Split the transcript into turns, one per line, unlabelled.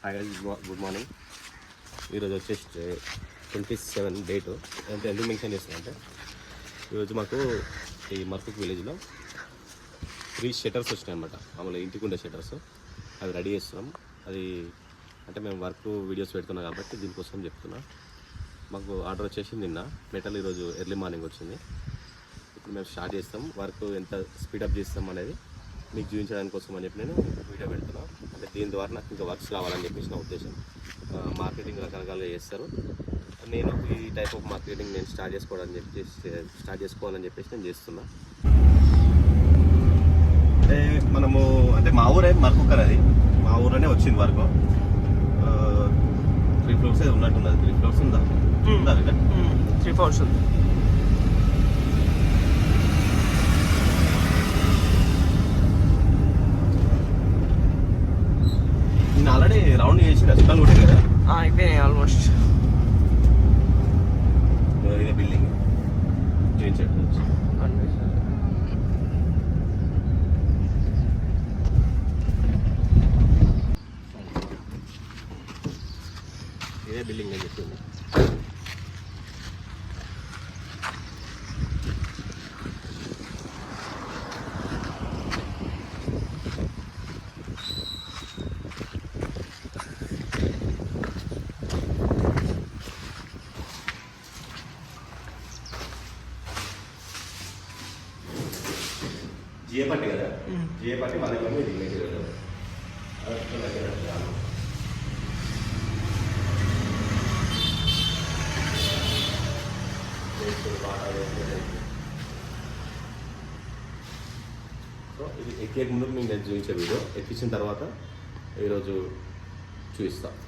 Hi good morning. ఈరోజు వచ్చేసి 27 date. అంటే ఎందుకు మెన్షన్ చేస్తానంటే ఈరోజు మాకు ఈ మర్కుక్ విలేజ్లో 3 షట్టర్స్ వచ్చినాయి అనమాట. మామూలుగా ఇంటికి ఉండే షట్టర్స్ అవి రెడీ చేస్తున్నాం. అది అంటే మేము వర్క్ వీడియోస్ పెడుతున్నాం కాబట్టి దీనికోసం చెప్తున్నా. మాకు ఆర్డర్ వచ్చేసి నిన్న మెటల్ ఈరోజు ఎర్లీ మార్నింగ్ వచ్చింది. ఇప్పుడు మేము స్టార్ట్ చేస్తాం. వర్క్ ఎంత స్పీడప్ చేస్తాం అనేది మీకు చూపించడానికి కోసం అని చెప్పి నేను వీడియో పెడుతున్నాను. అంటే దీని ద్వారా నాకు ఇంకా వర్క్స్ కావాలని చెప్పేసి నా ఉద్దేశం. మార్కెటింగ్ రకరకాలుగా చేస్తారు. నేను ఈ టైప్ ఆఫ్ మార్కెటింగ్ నేను స్టార్ట్ చేసుకోవాలని చెప్పేసి నేను చేస్తున్నా. అంటే మనము అంటే మా ఊరే మర్కుక్కర్, అది మా ఊర్లోనే వచ్చింది వర్క్. 3 ఫ్లోర్స్ ఉన్నట్టున్నది. 3 ఫ్లోర్స్ ఉందా?
3 ఫ్లోర్స్ ఉంది.
నేను ఆల్రెడీ రౌండ్ చేసిన చుట్టాలు కొట్టే కదా
అయిపోయినాయి ఆల్మోస్ట్.
ఇదే బిల్డింగ్ చూపించండి. ఇదే బిల్డింగ్ అని చెప్పింది. జిఏ పట్టి కదా, జిఏ పట్టి మన దగ్గర ఇది మెటీరియల్ సో ఇది ఎక్కే ముందుకు నేను చూపించే వీడియో ఎక్కించిన తర్వాత ఈరోజు చూపిస్తాను.